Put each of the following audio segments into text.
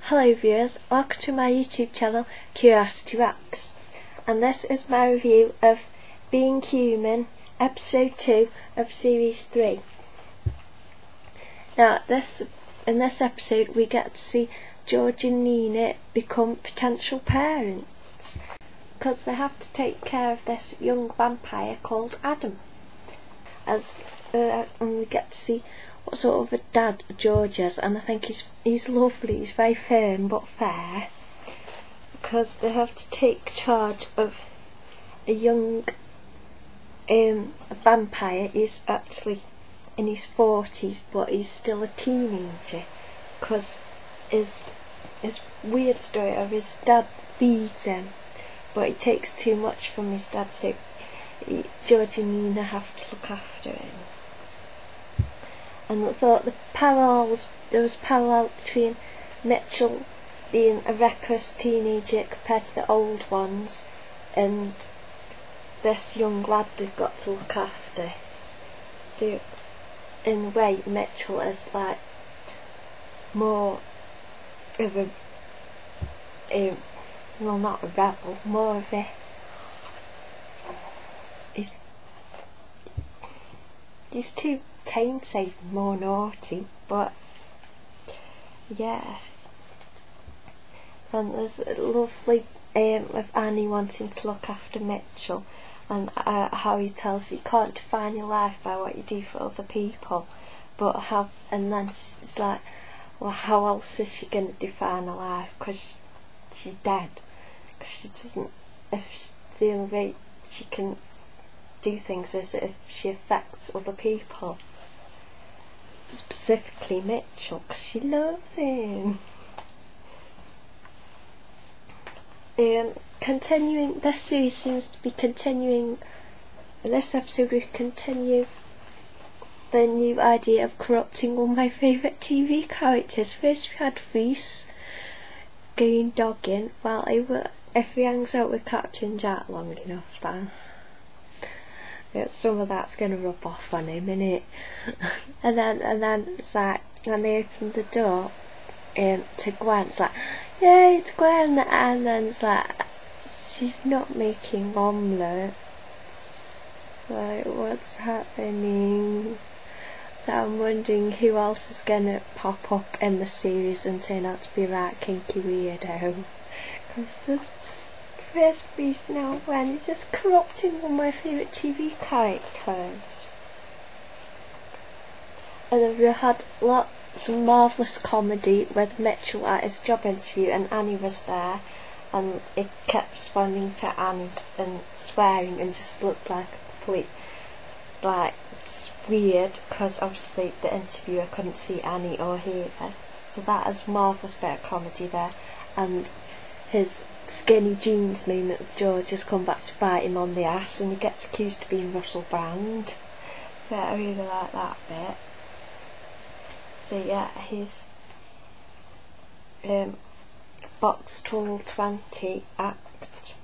Hello viewers, welcome to my YouTube channel Curiosity Rocks, and this is my review of Being Human episode 2 of series 3. Now in this episode we get to see George and Nina become potential parents because they have to take care of this young vampire called Adam, and we get to see what sort of a dad George is, and I think he's lovely. He's very firm but fair, because they have to take charge of a young vampire. He's actually in his 40s, but he's still a teenager, because his weird story of his dad feeds him, but he takes too much from his dad, so George and Nina have to look after him. And I thought there was parallel between Mitchell being a reckless teenager compared to the old ones, and this young lad they've got to look after. So in a way Mitchell is like more of a well, not a rebel, more of a he's too tame, says more naughty, but yeah. And there's a lovely with Annie wanting to look after Mitchell, and how he tells you can't define your life by what you do for other people, and then she's like, well, how else is she going to define her life, because she's dead, because she doesn't, the only way she can do things is if she affects other people, specifically Mitchell, because she loves him. Continuing, this series seems to be continuing. In this episode we continue the new idea of corrupting one of my favourite TV characters. First we had Reese going dogging. Well, if he hangs out with Captain Jack long enough, then some of that's going to rub off on him, innit? and then it's like, when they open the door to Gwen, it's like, yay, it's Gwen, and then it's like, she's not making omelette. So what's happening? So I'm wondering who else is going to pop up in the series and turn out to be a right kinky weirdo, because there's first Reese, now when he's just corrupting one of my favourite TV characters. And then we had some marvellous comedy with Mitchell at his job interview, and Annie was there, and it kept responding to Annie and swearing, and just looked like a complete, like, it's weird because obviously the interviewer couldn't see Annie or hear her. So that is marvellous bit of comedy there, and his skinny jeans moment with George has come back to bite him on the ass, and he gets accused of being Russell Brand. So I really like that bit. So yeah, his Boxtel 20 act,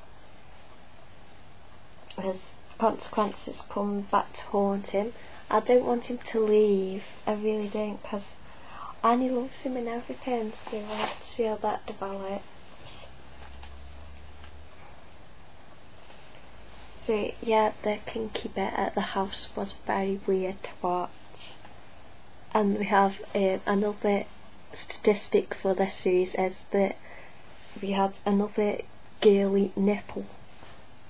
his consequences come back to haunt him. I don't want him to leave, I really don't, because Annie loves him and everything, so we'll have to see how that develops. So yeah, the kinky bit at the house was very weird to watch. And we have another statistic for this series is that we had another girly nipple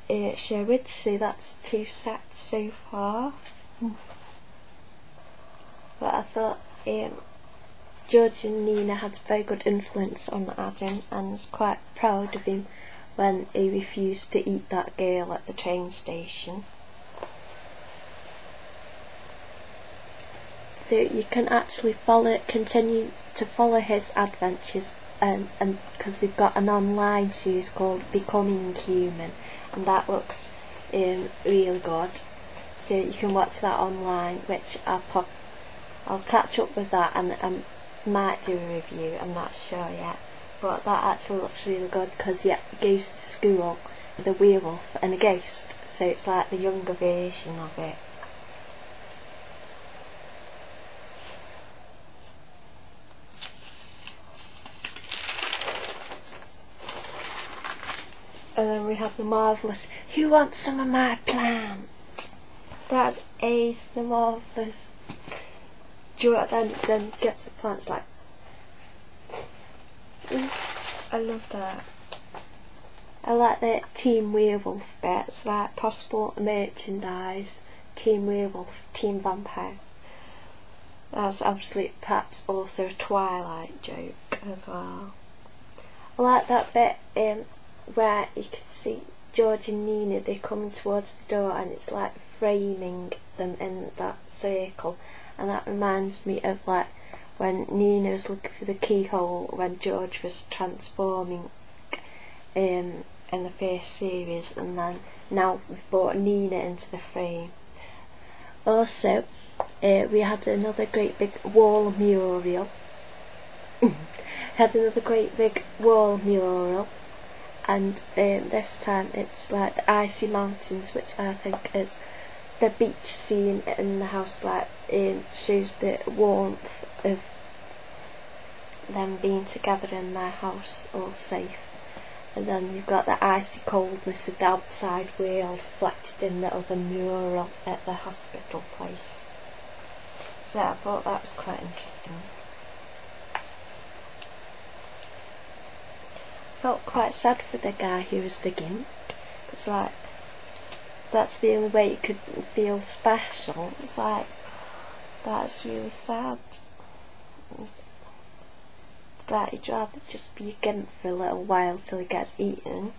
showage, so that's 2 sets so far. But I thought George and Nina had a very good influence on Adam, and was quite proud of him when he refused to eat that girl at the train station. So you can actually continue to follow his adventures, and because they've got an online series called Becoming Human, and that looks really good. So you can watch that online, which I'll catch up with that, and might do a review, I'm not sure yet. But that actually looks really good, because he goes to school with a werewolf and a ghost, so it's like the younger version of it. And then we have the marvellous "Who wants some of my plant?" That's Ace, the marvellous. Then gets the plants like. I love that. I like the Team Werewolf bits, like possible merchandise, Team Werewolf, Team Vampire. That's obviously perhaps also a Twilight joke as well. I like that bit where you can see George and Nina, they're coming towards the door and it's like framing them in that circle, and that reminds me of like when Nina was looking for the keyhole when George was transforming in the first series, and then now we've brought Nina into the frame. Also, we had another great big wall mural. And this time it's like the icy mountains, which I think is the beach scene in the house, like shows the warmth of them being together in their house, all safe. And then you've got the icy coldness of the outside world reflected in the other mural at the hospital place. So I thought that was quite interesting. Felt quite sad for the guy who was the Gimp, because like that's the only way you could feel special. It's like, that's really sad. That he'd rather just be a Gimp for a little while till he gets eaten,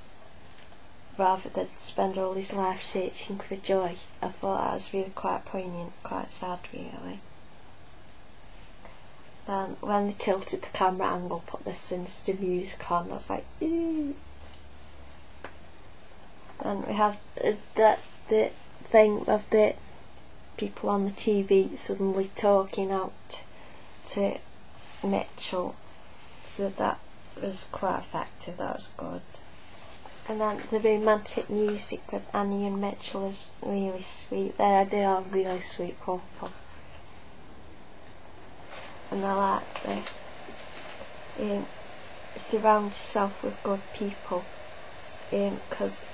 rather than spend all his life searching for joy. I thought that was really quite poignant, quite sad really. Then when they tilted the camera angle, put the sinister music on, I was like, ew. And we have the thing of the people on the TV suddenly talking out to Mitchell, so that was quite effective, that was good. And then the romantic music with Annie and Mitchell is really sweet. They are really sweet couple. And I like the surround yourself with good people, because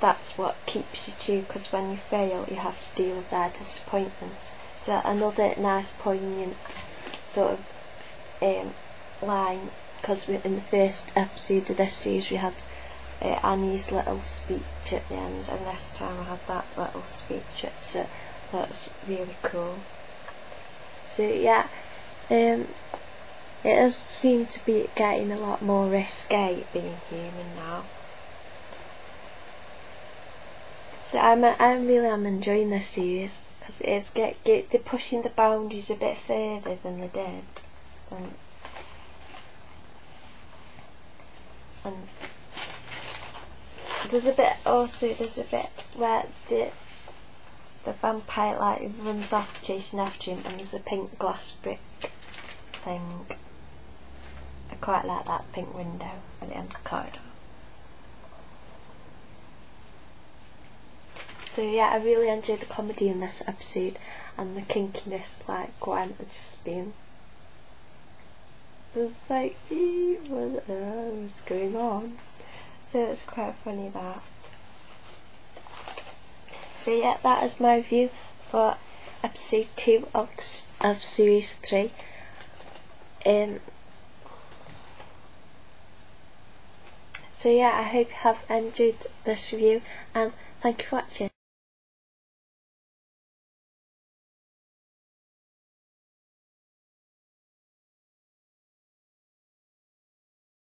that's what keeps you true, because when you fail you have to deal with their disappointment. So another nice poignant sort of line, because in the first episode of this series we had Annie's little speech at the end, and this time I had that little speech, so that's really cool. So yeah, it does seem to be getting a lot more risque being human now. So I really am enjoying this series, because it's they're pushing the boundaries a bit further than they did. And there's a bit where the vampire like runs off chasing after him, and there's a pink glass brick thing. I quite like that pink window at the end of the corridor. So yeah, I really enjoyed the comedy in this episode, and the kinkiness, like Gwen just being, it was like, what's going on? So it's quite funny that. So yeah, that is my review for episode 2 of series 3. So yeah, I hope you have enjoyed this review, and thank you for watching.